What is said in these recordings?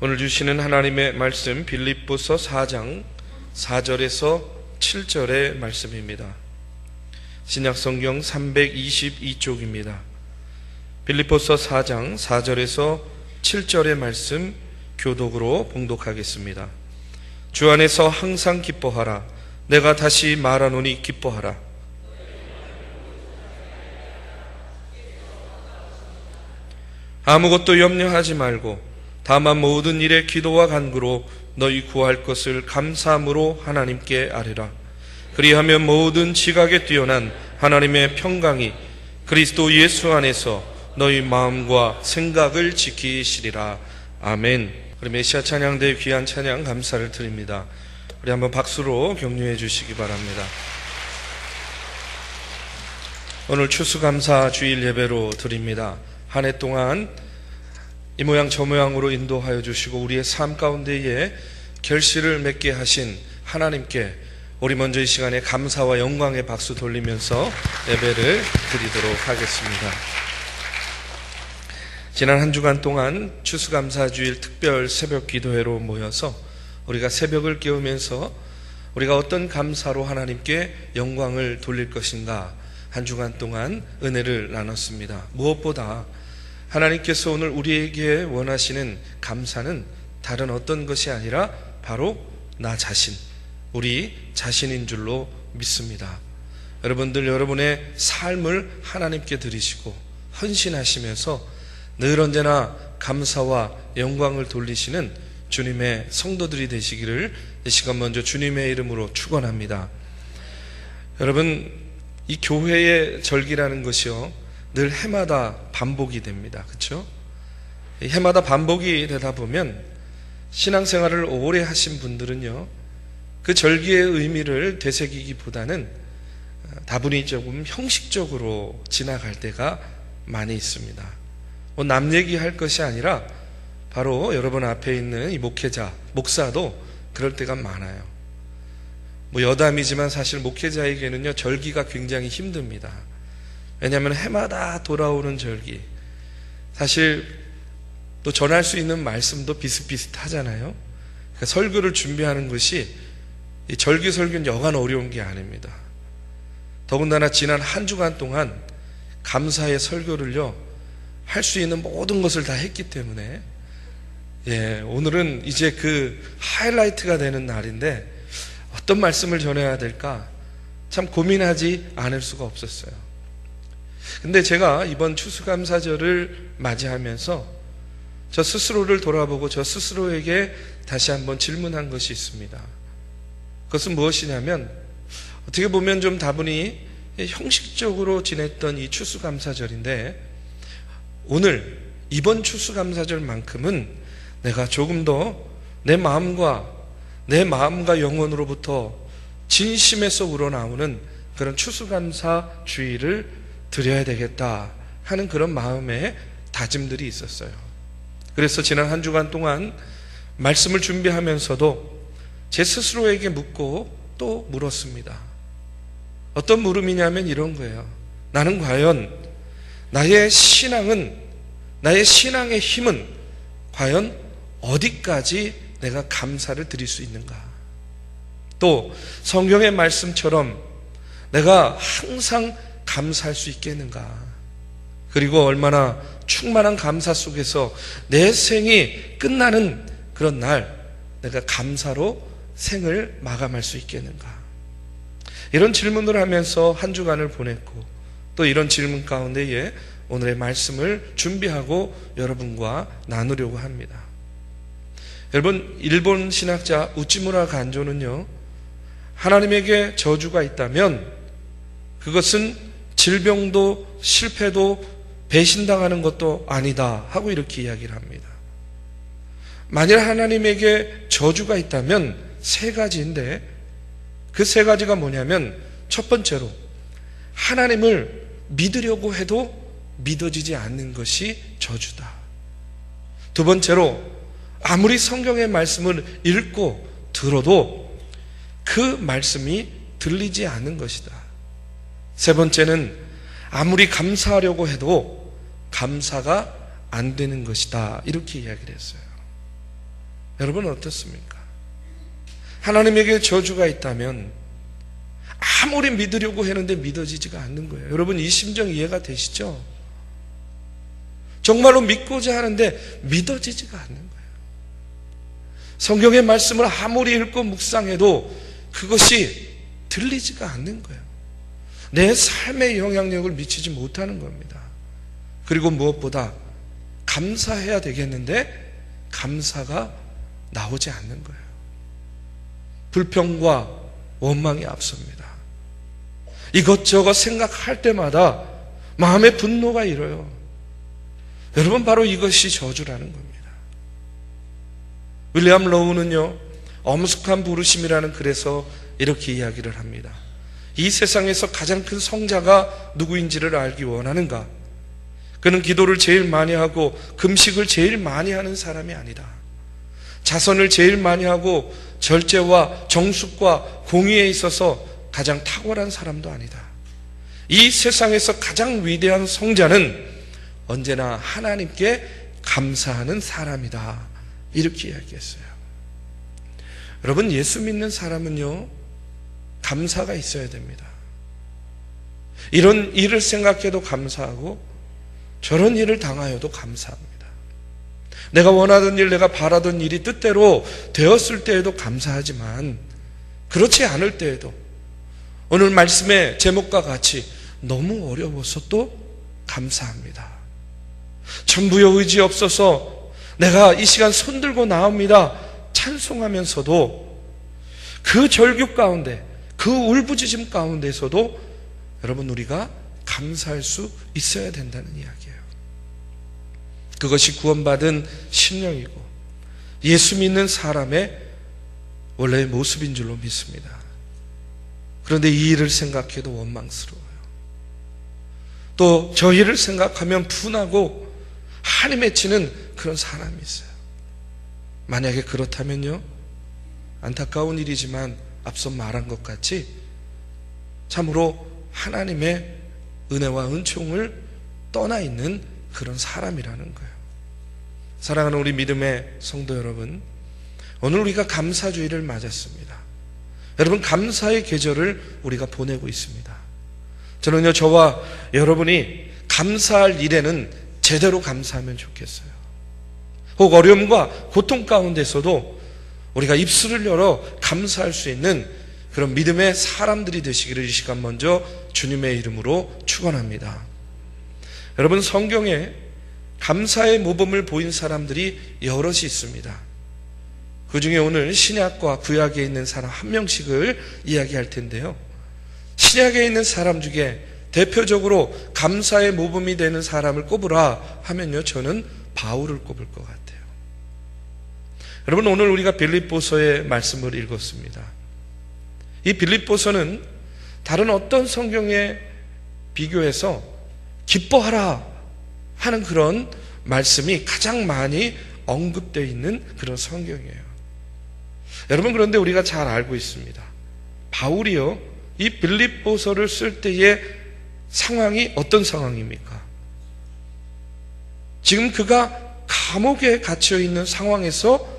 오늘 주시는 하나님의 말씀 빌립보서 4장 4절에서 7절의 말씀입니다. 신약성경 322쪽입니다. 빌립보서 4장 4절에서 7절의 말씀 교독으로 봉독하겠습니다. 주 안에서 항상 기뻐하라. 내가 다시 말하노니 기뻐하라. 아무것도 염려하지 말고 다만 모든 일에 기도와 간구로 너희 구할 것을 감사함으로 하나님께 아뢰라. 그리하면 모든 지각에 뛰어난 하나님의 평강이 그리스도 예수 안에서 너희 마음과 생각을 지키시리라. 아멘. 우리 메시아 찬양대 귀한 찬양 감사를 드립니다. 우리 한번 박수로 격려해 주시기 바랍니다. 오늘 추수감사 주일 예배로 드립니다. 한 해 동안 이 모양 저 모양으로 인도하여 주시고 우리의 삶 가운데에 결실을 맺게 하신 하나님께 우리 먼저 이 시간에 감사와 영광의 박수 돌리면서 예배를 드리도록 하겠습니다. 지난 한 주간 동안 추수감사주일 특별 새벽 기도회로 모여서 우리가 새벽을 깨우면서 우리가 어떤 감사로 하나님께 영광을 돌릴 것인가 한 주간 동안 은혜를 나눴습니다. 무엇보다 하나님께서 오늘 우리에게 원하시는 감사는 다른 어떤 것이 아니라 바로 나 자신, 우리 자신인 줄로 믿습니다. 여러분들 여러분의 삶을 하나님께 드리시고 헌신하시면서 늘 언제나 감사와 영광을 돌리시는 주님의 성도들이 되시기를 이 시간 먼저 주님의 이름으로 축원합니다. 여러분, 이 교회의 절기라는 것이요 늘 해마다 반복이 됩니다. 그렇죠? 해마다 반복이 되다 보면 신앙생활을 오래 하신 분들은요 그 절기의 의미를 되새기기보다는 다분히 조금 형식적으로 지나갈 때가 많이 있습니다. 남 얘기할 것이 아니라 바로 여러분 앞에 있는 이 목회자, 목사도 그럴 때가 많아요. 여담이지만 사실 목회자에게는요 절기가 굉장히 힘듭니다. 왜냐하면 해마다 돌아오는 절기, 사실 또 전할 수 있는 말씀도 비슷비슷하잖아요. 그러니까 설교를 준비하는 것이 이 절기 설교는 여간 어려운 게 아닙니다. 더군다나 지난 한 주간 동안 감사의 설교를요 할 수 있는 모든 것을 다 했기 때문에 오늘은 이제 그 하이라이트가 되는 날인데 어떤 말씀을 전해야 될까 참 고민하지 않을 수가 없었어요. 근데 제가 이번 추수감사절을 맞이하면서 저 스스로를 돌아보고 저 스스로에게 다시 한번 질문한 것이 있습니다. 그것은 무엇이냐면 어떻게 보면 좀 다분히 형식적으로 지냈던 이 추수감사절인데 오늘 이번 추수감사절만큼은 내가 조금 더 내 마음과 영혼으로부터 진심에서 우러나오는 그런 추수감사 주일을 드려야 되겠다 하는 그런 마음의 다짐들이 있었어요. 그래서 지난 한 주간 동안 말씀을 준비하면서도 제 스스로에게 묻고 또 물었습니다. 어떤 물음이냐면 이런 거예요. 나는 과연 나의 신앙의 힘은 과연 어디까지 내가 감사를 드릴 수 있는가? 또 성경의 말씀처럼 내가 항상 감사할 수 있겠는가? 그리고 얼마나 충만한 감사 속에서 내 생이 끝나는 그런 날 내가 감사로 생을 마감할 수 있겠는가? 이런 질문을 하면서 한 주간을 보냈고 또 이런 질문 가운데에 오늘의 말씀을 준비하고 여러분과 나누려고 합니다. 여러분, 일본 신학자 우찌무라 간조는요 하나님에게 저주가 있다면 그것은 질병도 실패도 배신당하는 것도 아니다 하고 이렇게 이야기를 합니다. 만일 하나님에게 저주가 있다면 세 가지인데 그 세 가지가 뭐냐면 첫 번째로 하나님을 믿으려고 해도 믿어지지 않는 것이 저주다. 두 번째로 아무리 성경의 말씀을 읽고 들어도 그 말씀이 들리지 않는 것이다. 세 번째는 아무리 감사하려고 해도 감사가 안 되는 것이다. 이렇게 이야기를 했어요. 여러분 어떻습니까? 하나님에게 저주가 있다면 아무리 믿으려고 했는데 믿어지지가 않는 거예요. 여러분 이 심정 이해가 되시죠? 정말로 믿고자 하는데 믿어지지가 않는 거예요. 성경의 말씀을 아무리 읽고 묵상해도 그것이 들리지가 않는 거예요. 내 삶에 영향력을 미치지 못하는 겁니다. 그리고 무엇보다 감사해야 되겠는데 감사가 나오지 않는 거예요. 불평과 원망이 앞섭니다. 이것저것 생각할 때마다 마음의 분노가 일어요. 여러분 바로 이것이 저주라는 겁니다. 윌리엄 로우는요, 엄숙한 부르심이라는 글에서 이렇게 이야기를 합니다. 이 세상에서 가장 큰 성자가 누구인지를 알기 원하는가? 그는 기도를 제일 많이 하고 금식을 제일 많이 하는 사람이 아니다. 자선을 제일 많이 하고 절제와 정숙과 공의에 있어서 가장 탁월한 사람도 아니다. 이 세상에서 가장 위대한 성자는 언제나 하나님께 감사하는 사람이다. 이렇게 이야기했어요. 여러분 예수 믿는 사람은요 감사가 있어야 됩니다. 이런 일을 생각해도 감사하고 저런 일을 당하여도 감사합니다. 내가 원하던 일, 내가 바라던 일이 뜻대로 되었을 때에도 감사하지만 그렇지 않을 때에도 오늘 말씀의 제목과 같이 너무 어려워서 또 감사합니다. 천부여 의지 없어서 내가 이 시간 손들고 나옵니다 찬송하면서도 그 절규 가운데 그 울부짖음 가운데서도 여러분 우리가 감사할 수 있어야 된다는 이야기예요. 그것이 구원받은 심령이고 예수 믿는 사람의 원래의 모습인 줄로 믿습니다. 그런데 이 일을 생각해도 원망스러워요. 또 저 일을 생각하면 분하고 한이 맺히는 그런 사람이 있어요. 만약에 그렇다면요 안타까운 일이지만 앞서 말한 것 같이 참으로 하나님의 은혜와 은총을 떠나 있는 그런 사람이라는 거예요. 사랑하는 우리 믿음의 성도 여러분, 오늘 우리가 감사주일을 맞았습니다. 여러분 감사의 계절을 우리가 보내고 있습니다. 저는요 저와 여러분이 감사할 일에는 제대로 감사하면 좋겠어요. 혹 어려움과 고통 가운데서도 우리가 입술을 열어 감사할 수 있는 그런 믿음의 사람들이 되시기를 이 시간 먼저 주님의 이름으로 축원합니다. 여러분 성경에 감사의 모범을 보인 사람들이 여럿이 있습니다. 그 중에 오늘 신약과 구약에 있는 사람 한 명씩을 이야기할 텐데요. 신약에 있는 사람 중에 대표적으로 감사의 모범이 되는 사람을 꼽으라 하면요 저는 바울을 꼽을 것 같아요. 여러분 오늘 우리가 빌립보서의 말씀을 읽었습니다. 이 빌립보서는 다른 어떤 성경에 비교해서 기뻐하라 하는 그런 말씀이 가장 많이 언급되어 있는 그런 성경이에요. 여러분 그런데 우리가 잘 알고 있습니다. 바울이요 이 빌립보서를 쓸 때의 상황이 어떤 상황입니까? 지금 그가 감옥에 갇혀 있는 상황에서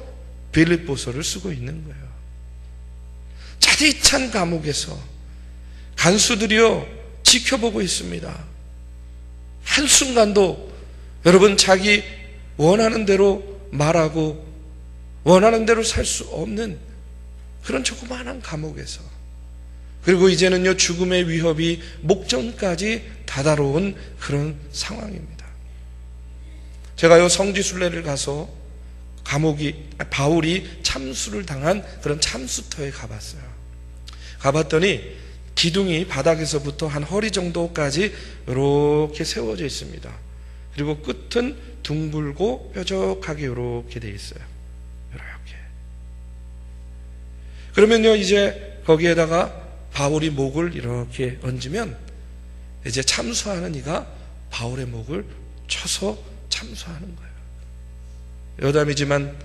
빌립보서를 쓰고 있는 거예요. 차디찬 감옥에서 간수들이요 지켜보고 있습니다. 한순간도 여러분 자기 원하는 대로 말하고 원하는 대로 살 수 없는 그런 조그마한 감옥에서, 그리고 이제는요 죽음의 위협이 목전까지 다다로운 그런 상황입니다. 제가요 성지순례를 가서 바울이 참수를 당한 그런 참수터에 가봤어요. 가봤더니 기둥이 바닥에서부터 한 허리 정도까지 이렇게 세워져 있습니다. 그리고 끝은 둥글고 뾰족하게 이렇게 돼 있어요. 이렇게. 그러면요 이제 거기에다가 바울이 목을 이렇게 얹으면 이제 참수하는 이가 바울의 목을 쳐서 참수하는 거예요. 여담이지만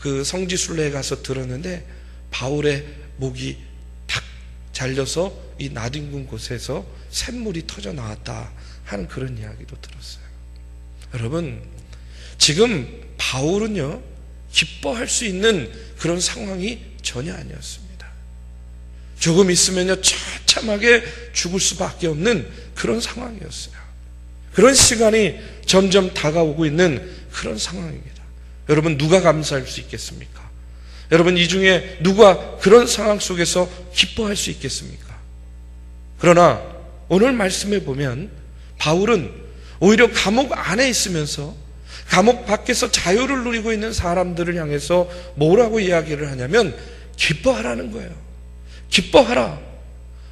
그 성지순례에 가서 들었는데 바울의 목이 탁 잘려서 이 나뒹군 곳에서 샘물이 터져 나왔다 하는 그런 이야기도 들었어요. 여러분 지금 바울은요 기뻐할 수 있는 그런 상황이 전혀 아니었습니다. 조금 있으면요 처참하게 죽을 수밖에 없는 그런 상황이었어요. 그런 시간이 점점 다가오고 있는 그런 상황입니다. 여러분, 누가 감사할 수 있겠습니까? 여러분, 이 중에 누가 그런 상황 속에서 기뻐할 수 있겠습니까? 그러나 오늘 말씀에 보면 바울은 오히려 감옥 안에 있으면서 감옥 밖에서 자유를 누리고 있는 사람들을 향해서 뭐라고 이야기를 하냐면 기뻐하라는 거예요. 기뻐하라.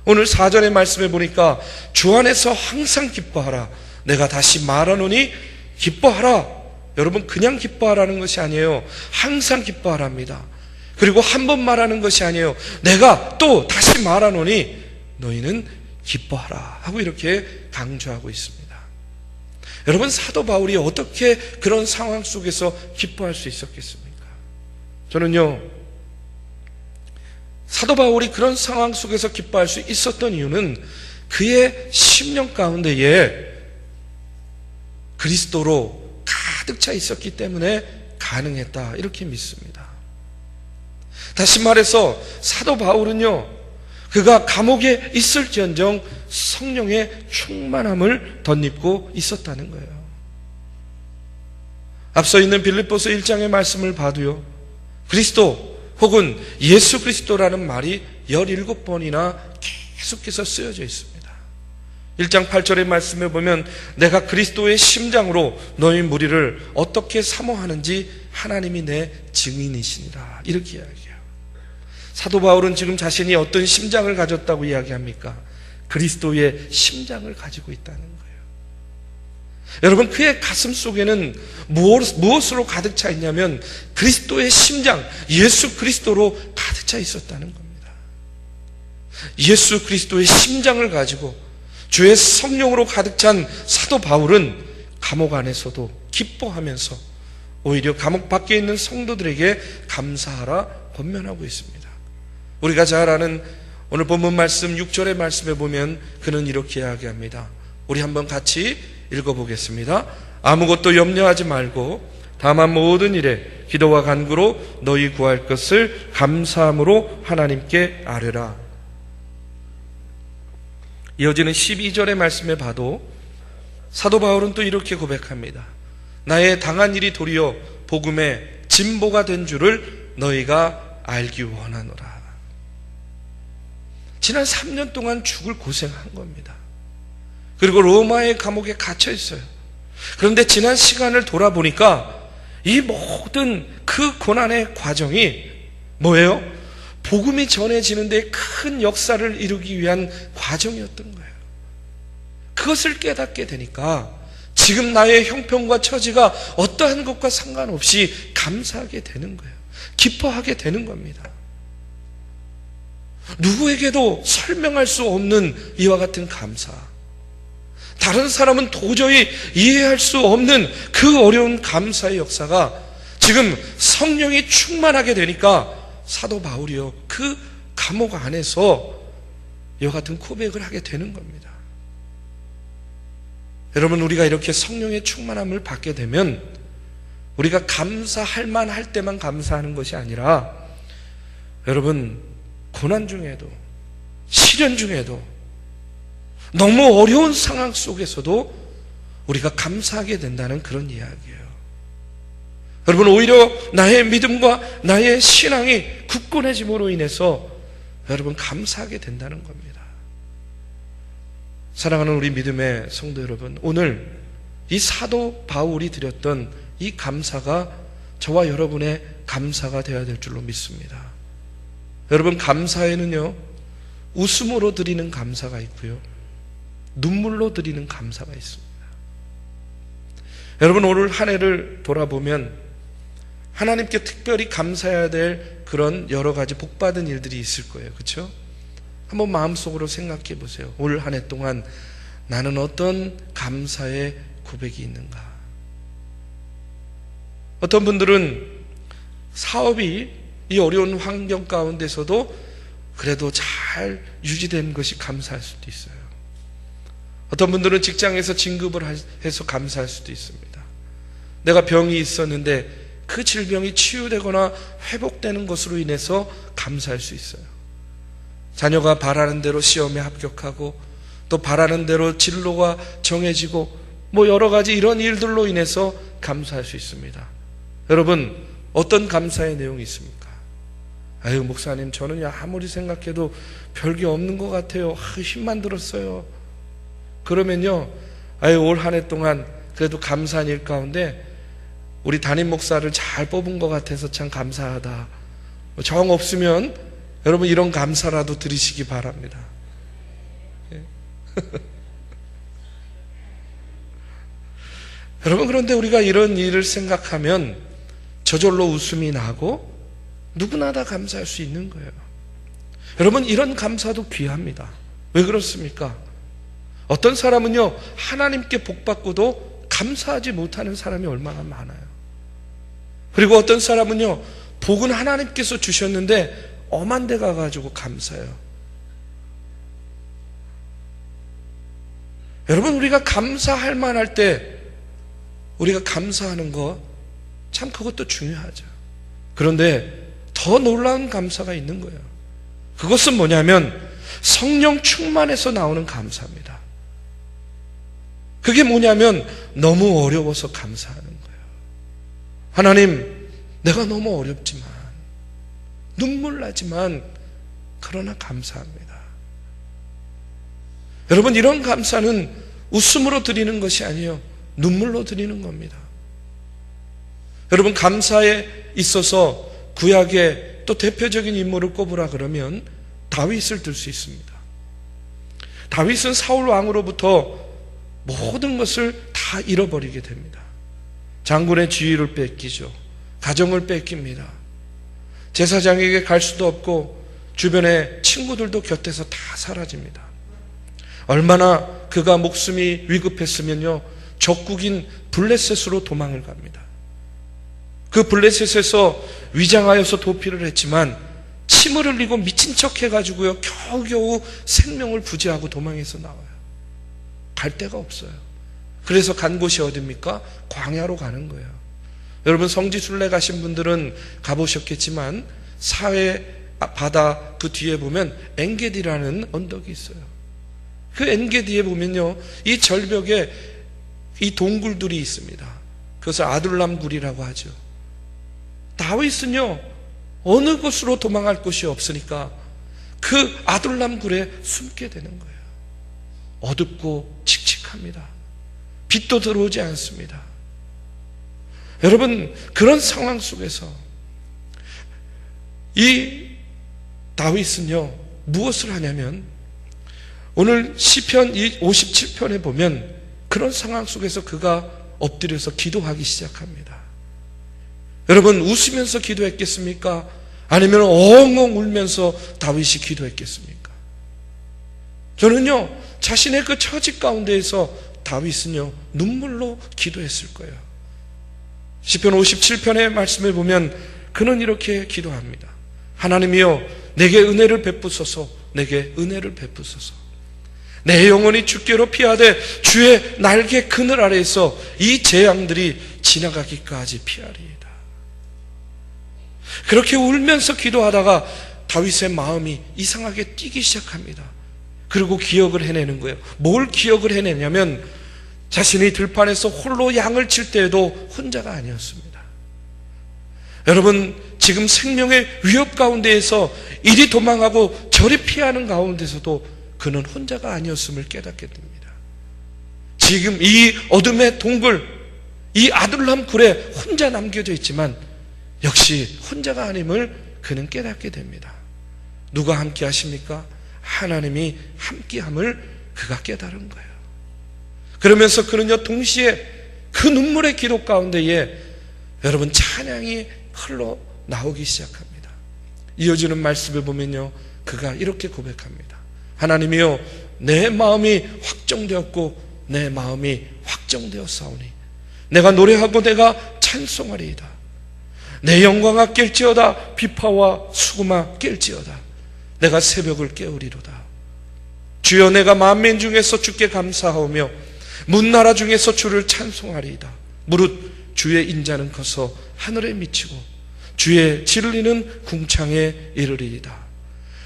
오늘 4절의 말씀에 보니까 주 안에서 항상 기뻐하라. 내가 다시 말하노니 기뻐하라. 여러분, 그냥 기뻐하라는 것이 아니에요. 항상 기뻐하랍니다. 그리고 한 번 말하는 것이 아니에요. 내가 또 다시 말하노니 너희는 기뻐하라 하고 이렇게 강조하고 있습니다. 여러분, 사도 바울이 어떻게 그런 상황 속에서 기뻐할 수 있었겠습니까? 저는요, 사도 바울이 그런 상황 속에서 기뻐할 수 있었던 이유는 그의 심령 가운데에 그리스도로 가득 차 있었기 때문에 가능했다, 이렇게 믿습니다. 다시 말해서 사도 바울은요, 그가 감옥에 있을지언정 성령의 충만함을 덧입고 있었다는 거예요. 앞서 있는 빌립보서 1장의 말씀을 봐도요, 그리스도 혹은 예수 그리스도라는 말이 17번이나 계속해서 쓰여져 있습니다. 1장 8절의 말씀에 보면 내가 그리스도의 심장으로 너희 무리를 어떻게 사모하는지 하나님이 내 증인이시니라, 이렇게 이야기해요. 사도 바울은 지금 자신이 어떤 심장을 가졌다고 이야기합니까? 그리스도의 심장을 가지고 있다는 거예요. 여러분, 그의 가슴 속에는 무엇으로 가득 차 있냐면 그리스도의 심장, 예수 그리스도로 가득 차 있었다는 겁니다. 예수 그리스도의 심장을 가지고 주의 성령으로 가득 찬 사도 바울은 감옥 안에서도 기뻐하면서 오히려 감옥 밖에 있는 성도들에게 감사하라 권면하고 있습니다. 우리가 잘 아는 오늘 본문 말씀 6절의 말씀에 보면 그는 이렇게 이야기합니다. 우리 한번 같이 읽어보겠습니다. 아무것도 염려하지 말고 다만 모든 일에 기도와 간구로 너희 구할 것을 감사함으로 하나님께 아뢰라. 이어지는 12절의 말씀에 봐도 사도 바울은 또 이렇게 고백합니다. 나의 당한 일이 도리어 복음의 진보가 된 줄을 너희가 알기 원하노라. 지난 3년 동안 죽을 고생한 겁니다. 그리고 로마의 감옥에 갇혀 있어요. 그런데 지난 시간을 돌아보니까 이 모든 그 고난의 과정이 뭐예요? 복음이 전해지는데 큰 역사를 이루기 위한 과정이었던 거예요. 그것을 깨닫게 되니까 지금 나의 형편과 처지가 어떠한 것과 상관없이 감사하게 되는 거예요. 기뻐하게 되는 겁니다. 누구에게도 설명할 수 없는 이와 같은 감사, 다른 사람은 도저히 이해할 수 없는 그 어려운 감사의 역사가 지금 성령이 충만하게 되니까 사도 바울이요, 그 감옥 안에서 이와 같은 고백을 하게 되는 겁니다. 여러분, 우리가 이렇게 성령의 충만함을 받게 되면 우리가 감사할 만할 때만 감사하는 것이 아니라 여러분, 고난 중에도 시련 중에도 너무 어려운 상황 속에서도 우리가 감사하게 된다는 그런 이야기예요. 여러분, 오히려 나의 믿음과 나의 신앙이 굳건해짐으로 인해서 여러분 감사하게 된다는 겁니다. 사랑하는 우리 믿음의 성도 여러분, 오늘 이 사도 바울이 드렸던 이 감사가 저와 여러분의 감사가 되어야 될 줄로 믿습니다. 여러분, 감사에는요, 웃음으로 드리는 감사가 있고요, 눈물로 드리는 감사가 있습니다. 여러분, 오늘 한 해를 돌아보면 하나님께 특별히 감사해야 될 그런 여러 가지 복받은 일들이 있을 거예요. 그렇죠? 한번 마음속으로 생각해 보세요. 올 한 해 동안 나는 어떤 감사의 고백이 있는가? 어떤 분들은 사업이 이 어려운 환경 가운데서도 그래도 잘 유지된 것이 감사할 수도 있어요. 어떤 분들은 직장에서 진급을 해서 감사할 수도 있습니다. 내가 병이 있었는데 그 질병이 치유되거나 회복되는 것으로 인해서 감사할 수 있어요. 자녀가 바라는 대로 시험에 합격하고 또 바라는 대로 진로가 정해지고 여러 가지 이런 일들로 인해서 감사할 수 있습니다. 여러분, 어떤 감사의 내용이 있습니까? 아유, 목사님, 저는 아무리 생각해도 별게 없는 것 같아요. 힘만 들었어요. 그러면요, 올 한 해 동안 그래도 감사한 일 가운데 우리 담임 목사를 잘 뽑은 것 같아서 참 감사하다. 정 없으면 여러분 이런 감사라도 드리시기 바랍니다. 여러분, 그런데 우리가 이런 일을 생각하면 저절로 웃음이 나고 누구나 다 감사할 수 있는 거예요. 여러분, 이런 감사도 귀합니다. 왜 그렇습니까? 어떤 사람은요, 하나님께 복받고도 감사하지 못하는 사람이 얼마나 많아요. 그리고 어떤 사람은요, 복은 하나님께서 주셨는데 엄한 데 가가지고 감사해요. 여러분, 우리가 감사할 만할 때 우리가 감사하는 거 참 그것도 중요하죠. 그런데 더 놀라운 감사가 있는 거예요. 그것은 뭐냐면 성령 충만해서 나오는 감사입니다. 그게 뭐냐면 너무 어려워서 감사하는 거예요. 하나님, 내가 너무 어렵지만, 눈물 나지만 그러나 감사합니다. 여러분, 이런 감사는 웃음으로 드리는 것이 아니에요. 눈물로 드리는 겁니다. 여러분, 감사에 있어서 구약의 또 대표적인 인물을 꼽으라 그러면 다윗을 들 수 있습니다. 다윗은 사울 왕으로부터 모든 것을 다 잃어버리게 됩니다. 장군의 지위를 뺏기죠. 가정을 뺏깁니다. 제사장에게 갈 수도 없고 주변의 친구들도 곁에서 다 사라집니다. 얼마나 그가 목숨이 위급했으면요, 적국인 블레셋으로 도망을 갑니다. 그 블레셋에서 위장하여서 도피를 했지만 침을 흘리고 미친 척 해가지고요, 겨우겨우 생명을 부지하고 도망해서 나와요. 갈 데가 없어요. 그래서 간 곳이 어디입니까? 광야로 가는 거예요. 여러분, 성지순례 가신 분들은 가보셨겠지만 사해 바다 그 뒤에 보면 엔게디라는 언덕이 있어요. 그 엔게디에 보면요, 이 절벽에 이 동굴들이 있습니다. 그것을 아둘람 굴이라고 하죠. 다윗은요, 어느 곳으로 도망할 곳이 없으니까 그 아둘람 굴에 숨게 되는 거예요. 어둡고 칙칙합니다. 빛도 들어오지 않습니다. 여러분, 그런 상황 속에서 이 다윗은요, 무엇을 하냐면 오늘 시편 57편에 보면 그런 상황 속에서 그가 엎드려서 기도하기 시작합니다. 여러분, 웃으면서 기도했겠습니까? 아니면 엉엉 울면서 다윗이 기도했겠습니까? 저는요, 자신의 그 처지 가운데에서 다윗은요, 눈물로 기도했을 거예요. 시편 57편의 말씀을 보면 그는 이렇게 기도합니다. 하나님이여, 내게 은혜를 베푸소서. 내게 은혜를 베푸소서. 내 영혼이 주께로 피하되 주의 날개 그늘 아래에서 이 재앙들이 지나가기까지 피하리이다. 그렇게 울면서 기도하다가 다윗의 마음이 이상하게 뛰기 시작합니다. 그리고 기억을 해내는 거예요. 뭘 기억을 해내냐면 자신이 들판에서 홀로 양을 칠 때에도 혼자가 아니었습니다. 여러분, 지금 생명의 위협 가운데에서 이리 도망하고 저리 피하는 가운데서도 그는 혼자가 아니었음을 깨닫게 됩니다. 지금 이 어둠의 동굴, 이 아둘람 굴에 혼자 남겨져 있지만 역시 혼자가 아님을 그는 깨닫게 됩니다. 누가 함께 하십니까? 하나님이 함께함을 그가 깨달은 거예요. 그러면서 그는요, 동시에 그 눈물의 기도 가운데에 여러분 찬양이 흘러나오기 시작합니다. 이어지는 말씀을 보면요, 그가 이렇게 고백합니다. 하나님이여, 내 마음이 확정되었고 내 마음이 확정되었사오니 내가 노래하고 내가 찬송하리이다. 내 영광아 깰지어다. 비파와 수금아 깰지어다. 내가 새벽을 깨우리로다. 주여, 내가 만민 중에서 주께 감사하오며 문나라 중에서 주를 찬송하리이다. 무릇 주의 인자는 커서 하늘에 미치고 주의 진리는 궁창에 이르리이다.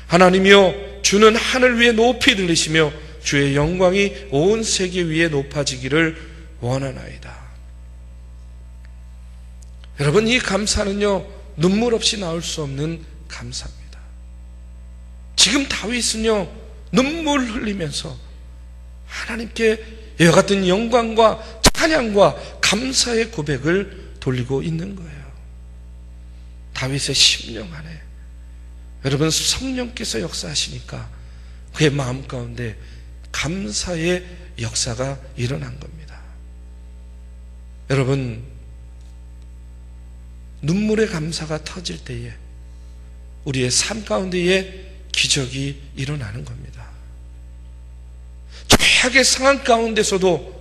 하나님이여, 주는 하늘 위에 높이 들리시며 주의 영광이 온 세계 위에 높아지기를 원하나이다. 여러분, 이 감사는요, 눈물 없이 나올 수 없는 감사입니다. 지금 다윗은요, 눈물 흘리면서 하나님께 이와 같은 영광과 찬양과 감사의 고백을 돌리고 있는 거예요. 다윗의 심령 안에 여러분, 성령께서 역사하시니까 그의 마음 가운데 감사의 역사가 일어난 겁니다. 여러분, 눈물의 감사가 터질 때에 우리의 삶 가운데에 기적이 일어나는 겁니다. 최악의 상황 가운데서도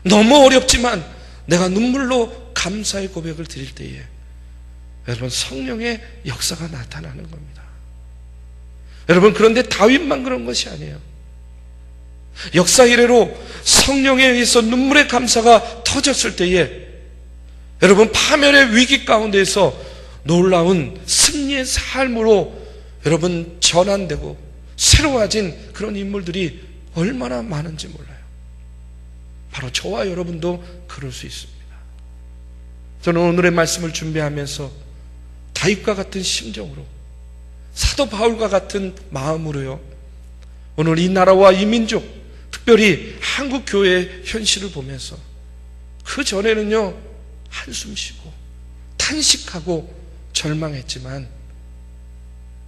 너무 어렵지만 내가 눈물로 감사의 고백을 드릴 때에 여러분, 성령의 역사가 나타나는 겁니다. 여러분, 그런데 다윗만 그런 것이 아니에요. 역사 이래로 성령에 의해서 눈물의 감사가 터졌을 때에 여러분, 파멸의 위기 가운데에서 놀라운 승리의 삶으로 여러분 전환되고 새로워진 그런 인물들이 얼마나 많은지 몰라요. 바로 저와 여러분도 그럴 수 있습니다. 저는 오늘의 말씀을 준비하면서 다윗과 같은 심정으로, 사도 바울과 같은 마음으로요, 오늘 이 나라와 이 민족, 특별히 한국 교회의 현실을 보면서 그 전에는요, 한숨 쉬고 탄식하고 절망했지만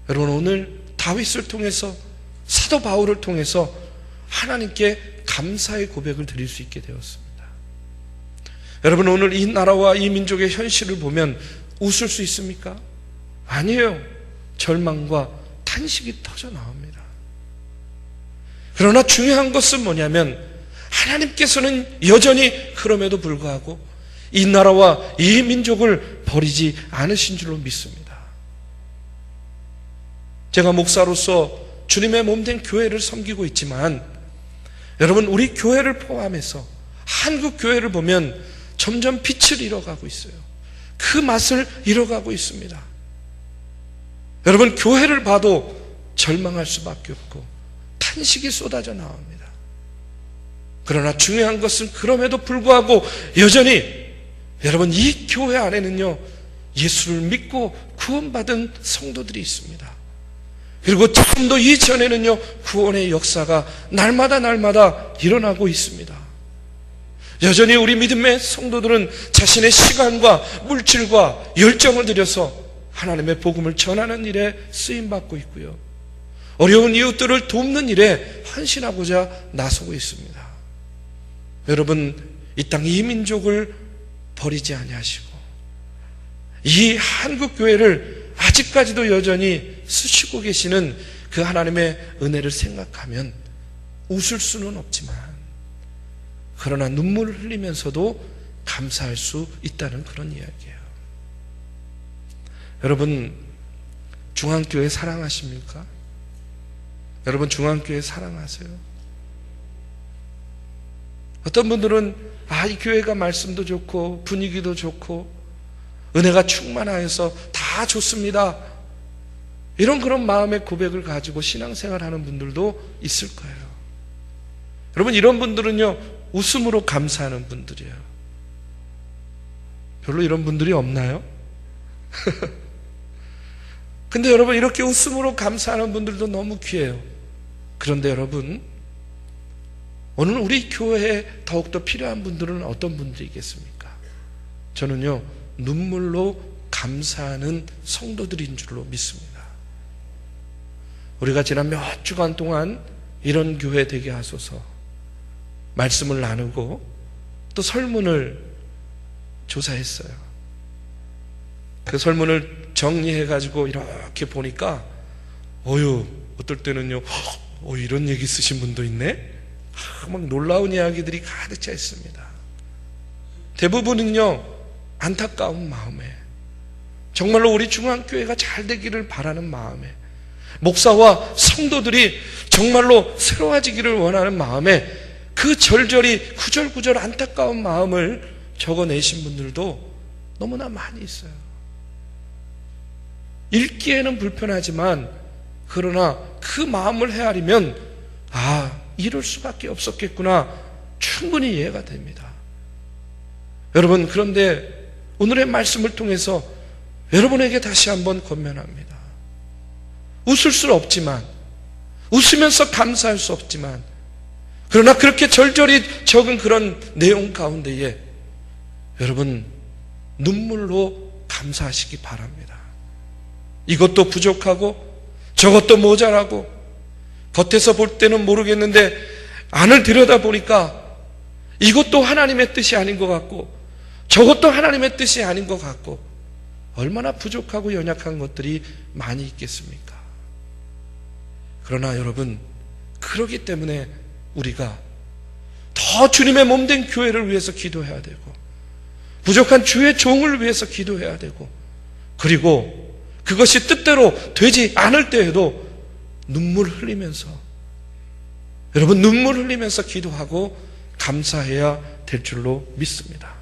여러분, 오늘 다윗을 통해서, 사도 바울을 통해서 하나님께 감사의 고백을 드릴 수 있게 되었습니다. 여러분, 오늘 이 나라와 이 민족의 현실을 보면 웃을 수 있습니까? 아니에요. 절망과 탄식이 터져 나옵니다. 그러나 중요한 것은 뭐냐면 하나님께서는 여전히 그럼에도 불구하고 이 나라와 이 민족을 버리지 않으신 줄로 믿습니다. 제가 목사로서 주님의 몸된 교회를 섬기고 있지만 여러분, 우리 교회를 포함해서 한국 교회를 보면 점점 빛을 잃어가고 있어요. 그 맛을 잃어가고 있습니다. 여러분, 교회를 봐도 절망할 수밖에 없고 탄식이 쏟아져 나옵니다. 그러나 중요한 것은 그럼에도 불구하고 여전히 여러분, 이 교회 안에는요, 예수를 믿고 구원받은 성도들이 있습니다. 그리고 지금도 이전에는요, 구원의 역사가 날마다 일어나고 있습니다. 여전히 우리 믿음의 성도들은 자신의 시간과 물질과 열정을 들여서 하나님의 복음을 전하는 일에 쓰임받고 있고요, 어려운 이웃들을 돕는 일에 헌신하고자 나서고 있습니다. 여러분, 이 땅 이 민족을 버리지 아니하시고 이 한국교회를 아직까지도 여전히 쓰시고 계시는 그 하나님의 은혜를 생각하면 웃을 수는 없지만 그러나 눈물을 흘리면서도 감사할 수 있다는 그런 이야기예요. 여러분, 중앙교회 사랑하십니까? 여러분, 중앙교회 사랑하세요? 어떤 분들은 이 교회가 말씀도 좋고 분위기도 좋고 은혜가 충만하여서 다 좋습니다, 이런 그런 마음의 고백을 가지고 신앙생활하는 분들도 있을 거예요. 여러분, 이런 분들은요, 웃음으로 감사하는 분들이에요. 별로 이런 분들이 없나요? 근데 여러분, 이렇게 웃음으로 감사하는 분들도 너무 귀해요. 그런데 여러분, 오늘 우리 교회에 더욱더 필요한 분들은 어떤 분들이겠습니까? 저는요, 눈물로 감사하는 성도들인 줄로 믿습니다. 우리가 지난 몇 주간 동안 이런 교회 되게 하소서 말씀을 나누고 또 설문을 조사했어요. 그 설문을 정리해가지고 이렇게 보니까 어떨 때는요, 이런 얘기 쓰신 분도 있네? 막 놀라운 이야기들이 가득 차 있습니다. 대부분은요, 안타까운 마음에, 정말로 우리 중앙교회가 잘 되기를 바라는 마음에, 목사와 성도들이 정말로 새로워지기를 원하는 마음에 그 절절히 구절구절 안타까운 마음을 적어내신 분들도 너무나 많이 있어요. 읽기에는 불편하지만 그러나 그 마음을 헤아리면 이럴 수밖에 없었겠구나 충분히 이해가 됩니다. 여러분, 그런데 오늘의 말씀을 통해서 여러분에게 다시 한번 권면합니다. 웃을 수 없지만, 웃으면서 감사할 수 없지만, 그러나 그렇게 절절히 적은 그런 내용 가운데에 여러분 눈물로 감사하시기 바랍니다. 이것도 부족하고 저것도 모자라고 겉에서 볼 때는 모르겠는데 안을 들여다보니까 이것도 하나님의 뜻이 아닌 것 같고 저것도 하나님의 뜻이 아닌 것 같고 얼마나 부족하고 연약한 것들이 많이 있겠습니까? 그러나 여러분, 그러기 때문에 우리가 더 주님의 몸된 교회를 위해서 기도해야 되고 부족한 주의 종을 위해서 기도해야 되고 그리고 그것이 뜻대로 되지 않을 때에도 눈물 흘리면서 여러분 눈물 흘리면서 기도하고 감사해야 될 줄로 믿습니다.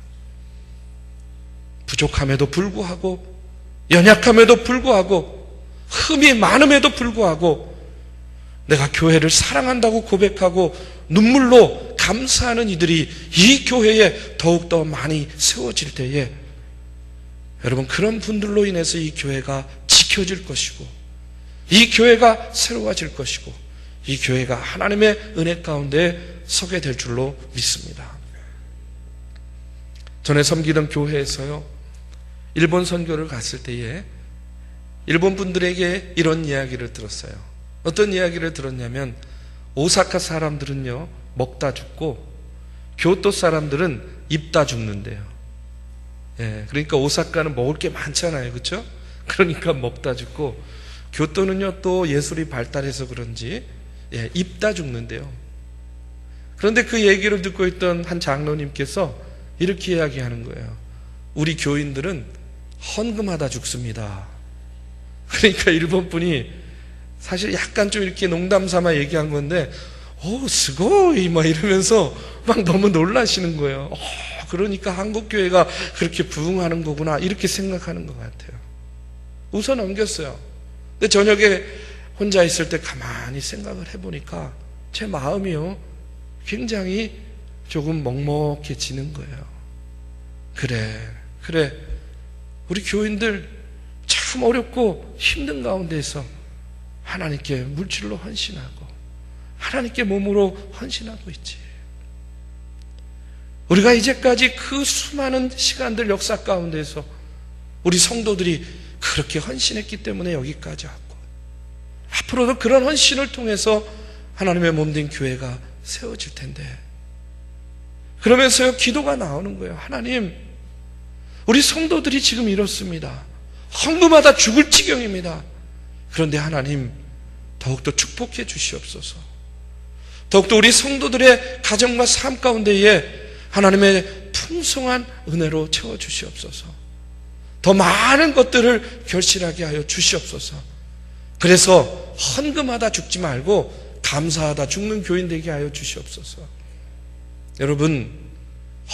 부족함에도 불구하고 연약함에도 불구하고 흠이 많음에도 불구하고 내가 교회를 사랑한다고 고백하고 눈물로 감사하는 이들이 이 교회에 더욱더 많이 세워질 때에 여러분 그런 분들로 인해서 이 교회가 지켜질 것이고 이 교회가 새로워질 것이고 이 교회가 하나님의 은혜 가운데 서게 될 줄로 믿습니다. 전에 섬기던 교회에서요, 일본 선교를 갔을 때에 일본 분들에게 이런 이야기를 들었어요. 어떤 이야기를 들었냐면 오사카 사람들은요 먹다 죽고 교토 사람들은 입다 죽는데요. 그러니까 오사카는 먹을 게 많잖아요, 그렇죠? 그러니까 먹다 죽고 교토는요 또 예술이 발달해서 그런지 입다 죽는데요. 그런데 그 얘기를 듣고 있던 한 장로님께서 이렇게 이야기하는 거예요. 우리 교인들은 헌금하다 죽습니다. 그러니까 일본 분이 사실 약간 좀 이렇게 농담 삼아 얘기한 건데 스고이 막 이러면서 막 너무 놀라시는 거예요. 그러니까 한국 교회가 그렇게 부흥하는 거구나 이렇게 생각하는 것 같아요. 웃어 넘겼어요. 근데 저녁에 혼자 있을 때 가만히 생각을 해보니까 제 마음이요 굉장히 조금 먹먹해지는 거예요. 그래 우리 교인들 참 어렵고 힘든 가운데에서 하나님께 물질로 헌신하고 하나님께 몸으로 헌신하고 있지. 우리가 이제까지 그 수많은 시간들 역사 가운데서 우리 성도들이 그렇게 헌신했기 때문에 여기까지 왔고 앞으로도 그런 헌신을 통해서 하나님의 몸된 교회가 세워질 텐데 그러면서요 기도가 나오는 거예요. 하나님, 우리 성도들이 지금 이렇습니다. 헌금하다 죽을 지경입니다. 그런데 하나님 더욱더 축복해 주시옵소서. 더욱더 우리 성도들의 가정과 삶 가운데에 하나님의 풍성한 은혜로 채워주시옵소서. 더 많은 것들을 결실하게 하여 주시옵소서. 그래서 헌금하다 죽지 말고 감사하다 죽는 교인 되게 하여 주시옵소서. 여러분,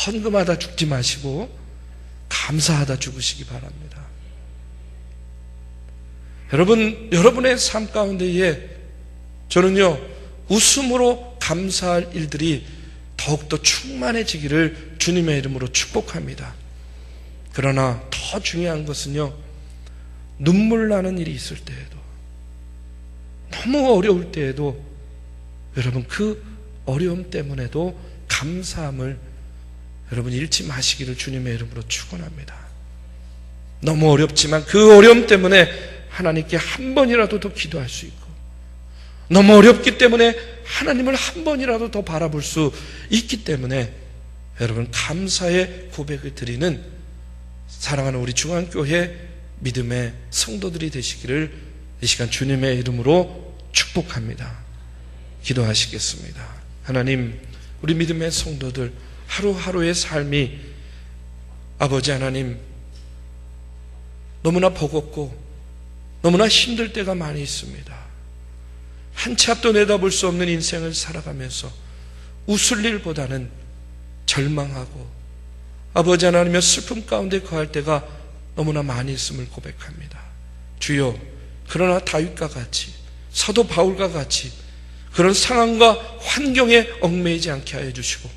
헌금하다 죽지 마시고 감사하다 죽으시기 바랍니다. 여러분의 삶 가운데에 저는요 웃음으로 감사할 일들이 더욱더 충만해지기를 주님의 이름으로 축복합니다. 그러나 더 중요한 것은요 눈물 나는 일이 있을 때에도 너무 어려울 때에도 여러분 그 어려움 때문에도 감사함을 여러분 잃지 마시기를 주님의 이름으로 축원합니다. 너무 어렵지만 그 어려움 때문에 하나님께 한 번이라도 더 기도할 수 있고 너무 어렵기 때문에 하나님을 한 번이라도 더 바라볼 수 있기 때문에 여러분 감사의 고백을 드리는 사랑하는 우리 중앙교회 믿음의 성도들이 되시기를 이 시간 주님의 이름으로 축복합니다. 기도하시겠습니다. 하나님, 우리 믿음의 성도들 하루하루의 삶이 아버지 하나님 너무나 버겁고 너무나 힘들 때가 많이 있습니다. 한치 앞도 내다볼 수 없는 인생을 살아가면서 웃을 일보다는 절망하고 아버지 하나님의 슬픔 가운데 거할 때가 너무나 많이 있음을 고백합니다. 주여, 그러나 다윗과 같이, 사도 바울과 같이 그런 상황과 환경에 얽매이지 않게 하여 주시고,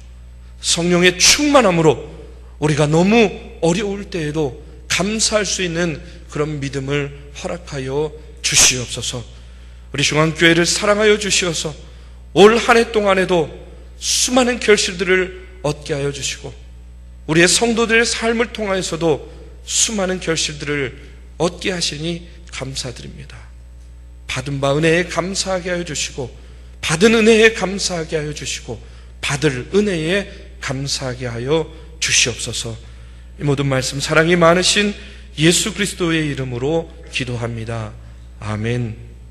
성령의 충만함으로 우리가 너무 어려울 때에도 감사할 수 있는 그런 믿음을 허락하여 주시옵소서. 우리 중앙교회를 사랑하여 주시어서 올 한 해 동안에도 수많은 결실들을 얻게 하여 주시고, 우리의 성도들의 삶을 통하여서도 수많은 결실들을 얻게 하시니 감사드립니다. 받은 바 은혜에 감사하게 하여 주시고, 받은 은혜에 감사하게 하여 주시고, 받을 은혜에 감사하게 하여 주시옵소서. 이 모든 말씀 사랑이 많으신 예수 그리스도의 이름으로 기도합니다. 아멘.